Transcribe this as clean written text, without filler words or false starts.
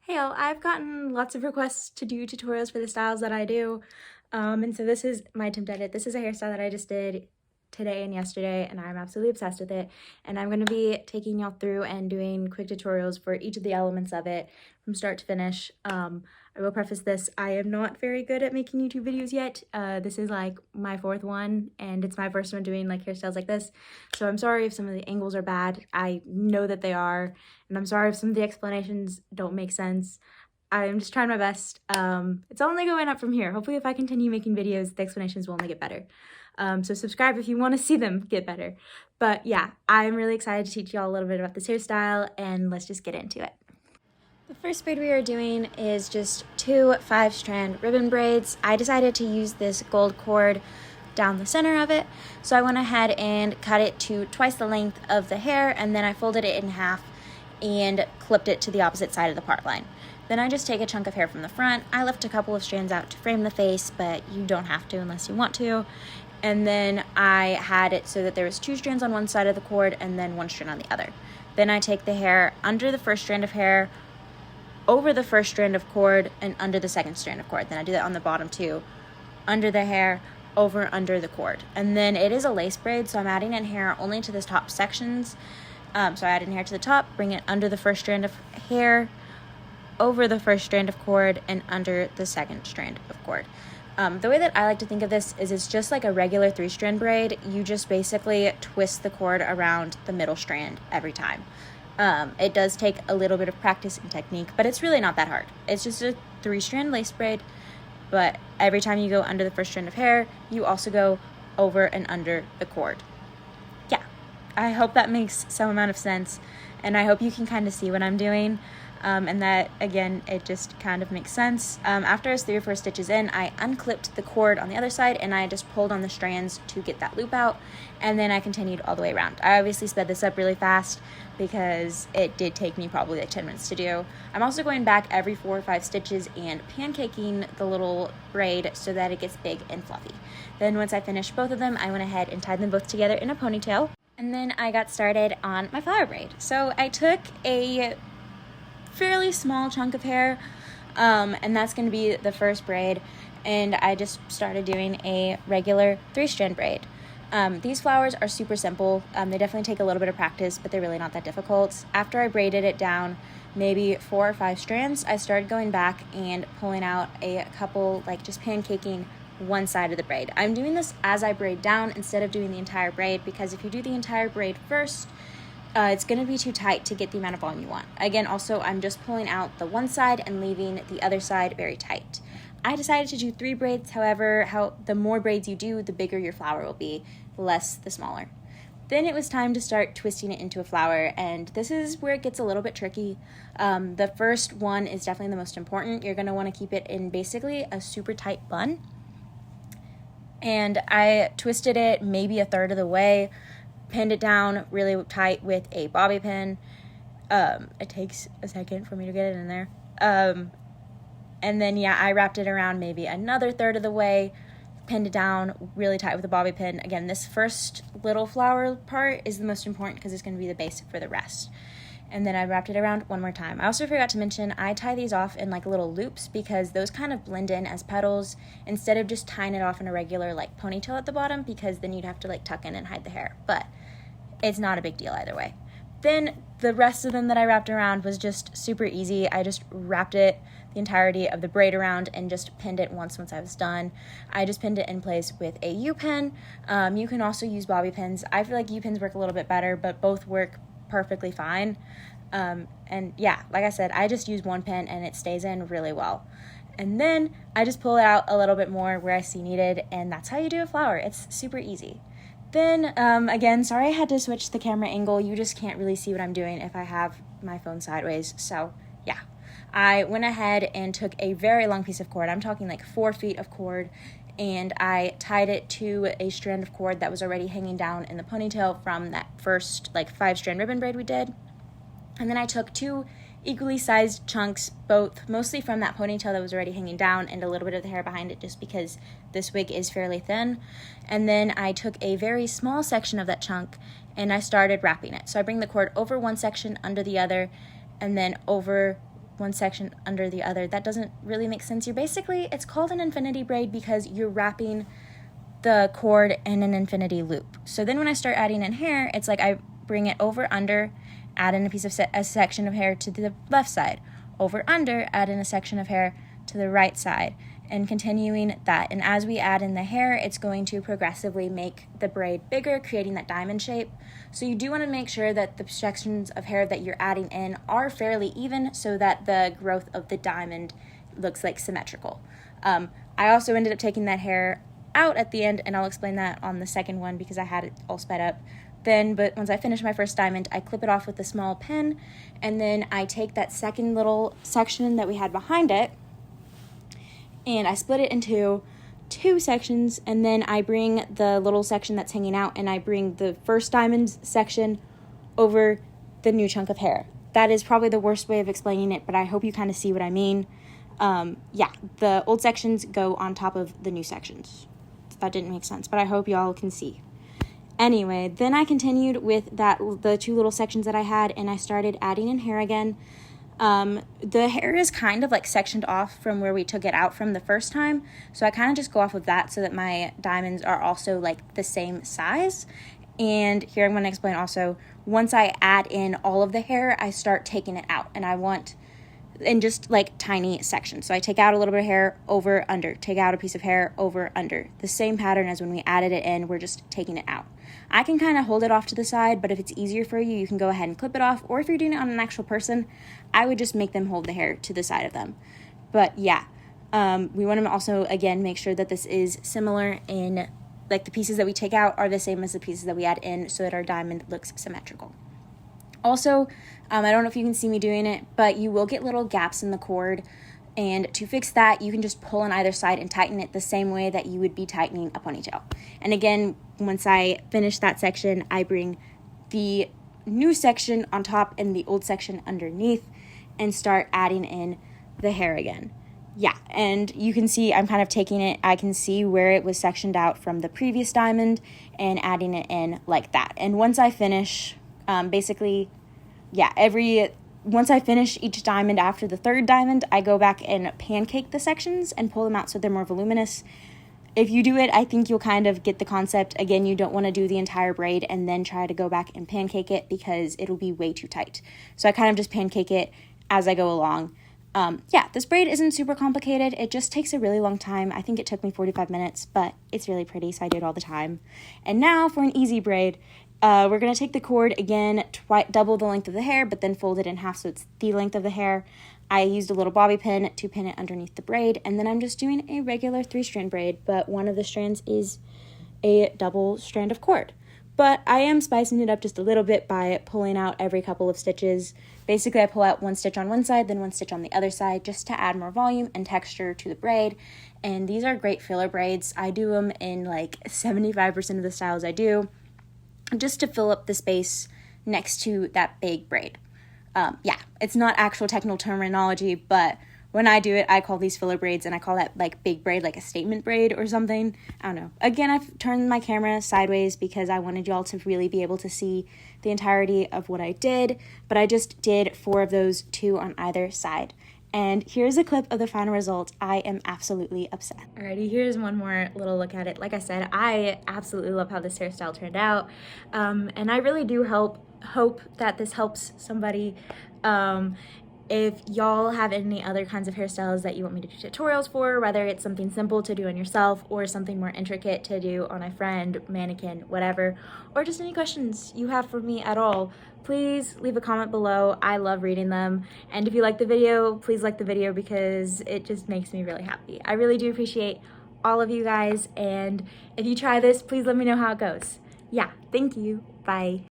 Hey all, I've gotten lots of requests to do tutorials for the styles that I do, and so this is my attempt at it. This is a hairstyle that I just did today and yesterday, and I'm absolutely obsessed with it, and I'm going to be taking y'all through and doing quick tutorials for each of the elements of it from start to finish. I will preface this, I am not very good at making YouTube videos yet. This is like my fourth one, and it's my first one doing like hairstyles like this, so I'm sorry if some of the angles are bad. I know that they are, and I'm sorry if some of the explanations don't make sense. I'm just trying my best. It's only going up from here. Hopefully if I continue making videos, the explanations will only get better. So subscribe if you want to see them get better. But yeah, I'm really excited to teach y'all a little bit about this hairstyle, and let's just get into it. The first braid we are doing is just 2 5-strand ribbon braids. I decided to use this gold cord down the center of it, so I went ahead and cut it to twice the length of the hair, and then I folded it in half and clipped it to the opposite side of the part line. Then I just take a chunk of hair from the front. I left a couple of strands out to frame the face, but you don't have to unless you want to. And then I had it so that there was 2 strands on one side of the cord and then 1 strand on the other. Then I take the hair under the first strand of hair, over the first strand of cord, and under the second strand of cord. Then I do that on the bottom too. Under the hair, over under the cord. And then it is a lace braid, so I'm adding in hair only to the top sections. So I add in hair to the top, bring it under the first strand of hair, over the first strand of cord, and under the second strand of cord. The way that I like to think of this is it's just like a regular 3-strand braid. You just basically twist the cord around the middle strand every time. It does take a little bit of practice and technique, but it's really not that hard. It's just a 3-strand lace braid, but every time you go under the first strand of hair, you also go over and under the cord. Yeah, I hope that makes some amount of sense, and I hope you can kind of see what I'm doing. And that, again, it just kind of makes sense. After I was 3 or 4 stitches in, I unclipped the cord on the other side, and I just pulled on the strands to get that loop out, and then I continued all the way around. I obviously sped this up really fast because it did take me probably like 10 minutes to do. I'm also going back every 4 or 5 stitches and pancaking the little braid so that it gets big and fluffy. Then once I finished both of them, I went ahead and tied them both together in a ponytail, and then I got started on my flower braid. So I took a fairly small chunk of hair, and that's going to be the first braid, and I just started doing a regular 3-strand braid. These flowers are super simple. They definitely take a little bit of practice, but they're really not that difficult. After I braided it down maybe 4 or 5 strands, I started going back and pulling out a couple, like just pancaking one side of the braid. I'm doing this as I braid down instead of doing the entire braid, because if you do the entire braid first, it's going to be too tight to get the amount of volume you want. Again, also, I'm just pulling out the one side and leaving the other side very tight. I decided to do 3 braids, however, the more braids you do, the bigger your flower will be, the less the smaller. Then it was time to start twisting it into a flower, and this is where it gets a little bit tricky. The first one is definitely the most important. You're going to want to keep it in basically a super tight bun. And I twisted it maybe a third of the way, pinned it down really tight with a bobby pin. It takes a second for me to get it in there. And then, yeah, I wrapped it around maybe another third of the way, pinned it down really tight with a bobby pin. Again, this first little flower part is the most important because it's going to be the base for the rest. And then I wrapped it around one more time. I also forgot to mention I tie these off in like little loops because those kind of blend in as petals instead of just tying it off in a regular like ponytail at the bottom, because then you'd have to like tuck in and hide the hair. But it's not a big deal either way. Then the rest of them that I wrapped around was just super easy. I just wrapped it the entirety of the braid around and just pinned it once I was done. I just pinned it in place with a U-pin. You can also use bobby pins. I feel like U-pins work a little bit better, but both work perfectly fine. And yeah, like I said, I just use one pin and it stays in really well. And then I just pull it out a little bit more where I see needed, and that's how you do a flower. It's super easy. Then, again, sorry I had to switch the camera angle. You just can't really see what I'm doing if I have my phone sideways. So, yeah. I went ahead and took a very long piece of cord. I'm talking like 4 feet of cord. And I tied it to a strand of cord that was already hanging down in the ponytail from that first, like, 5-strand ribbon braid we did. And then I took 2 equally sized chunks, both mostly from that ponytail that was already hanging down and a little bit of the hair behind it just because this wig is fairly thin. And then I took a very small section of that chunk and I started wrapping it. So I bring the cord over one section, under the other, and then over one section under the other. That doesn't really make sense. It's called an infinity braid because you're wrapping the cord in an infinity loop. So then when I start adding in hair, it's like I bring it over, under, add in a section of hair to the left side, over, under, add in a section of hair to the right side, and continuing that. And as we add in the hair, it's going to progressively make the braid bigger, creating that diamond shape. So you do want to make sure that the sections of hair that you're adding in are fairly even so that the growth of the diamond looks like symmetrical. I also ended up taking that hair out at the end, and I'll explain that on the second one because I had it all sped up. But once I finish my first diamond, I clip it off with a small pin, and then I take that second little section that we had behind it, and I split it into 2 sections, and then I bring the little section that's hanging out, and I bring the first diamond section over the new chunk of hair. That is probably the worst way of explaining it, but I hope you kind of see what I mean. Yeah, the old sections go on top of the new sections. That didn't make sense, but I hope y'all can see. Anyway, then I continued with the 2 little sections that I had, and I started adding in hair again. The hair is kind of like sectioned off from where we took it out from the first time, so I kind of just go off of that so that my diamonds are also like the same size. And here I'm going to explain also, once I add in all of the hair, I start taking it out, and I want in just like tiny sections. So I take out a little bit of hair, over, under, take out a piece of hair, over, under. The same pattern as when we added it in, we're just taking it out. I can kind of hold it off to the side, but if it's easier for you, you can go ahead and clip it off, or if you're doing it on an actual person, I would just make them hold the hair to the side of them. But yeah, we want to also, again, make sure that this is similar in, like the pieces that we take out are the same as the pieces that we add in so that our diamond looks symmetrical. Also, I don't know if you can see me doing it, but you will get little gaps in the cord, and to fix that, you can just pull on either side and tighten it the same way that you would be tightening a ponytail. And again, once I finish that section, I bring the new section on top and the old section underneath and start adding in the hair again. Yeah, and you can see I'm kind of taking it, I can see where it was sectioned out from the previous diamond and adding it in like that. And once I finish, once I finish each diamond after the 3rd diamond, I go back and pancake the sections and pull them out so they're more voluminous. If you do it, I think you'll kind of get the concept. Again, you don't want to do the entire braid and then try to go back and pancake it because it'll be way too tight. So I kind of just pancake it as I go along. Yeah, this braid isn't super complicated. It just takes a really long time. I think it took me 45 minutes, but it's really pretty, so I do it all the time. And now for an easy braid. We're going to take the cord again, double the length of the hair, but then fold it in half so it's the length of the hair. I used a little bobby pin to pin it underneath the braid, and then I'm just doing a regular 3-strand braid, but one of the strands is a double strand of cord. But I am spicing it up just a little bit by pulling out every couple of stitches. Basically, I pull out 1 stitch on one side, then 1 stitch on the other side, just to add more volume and texture to the braid. And these are great filler braids. I do them in like 75% of the styles I do, just to fill up the space next to that big braid. Yeah, it's not actual technical terminology, but when I do it, I call these filler braids, and I call that like big braid, like a statement braid or something. I don't know. Again, I've turned my camera sideways because I wanted y'all to really be able to see the entirety of what I did, but I just did 4 of those, 2 on either side. And here's a clip of the final result. I am absolutely upset. Alrighty, here's one more little look at it. Like I said, I absolutely love how this hairstyle turned out. And I really do hope that this helps somebody. If y'all have any other kinds of hairstyles that you want me to do tutorials for, whether it's something simple to do on yourself or something more intricate to do on a friend, mannequin, whatever, or just any questions you have for me at all, please leave a comment below. I love reading them. And if you like the video, please like the video because it just makes me really happy. I really do appreciate all of you guys. And if you try this, please let me know how it goes. Yeah, thank you. Bye.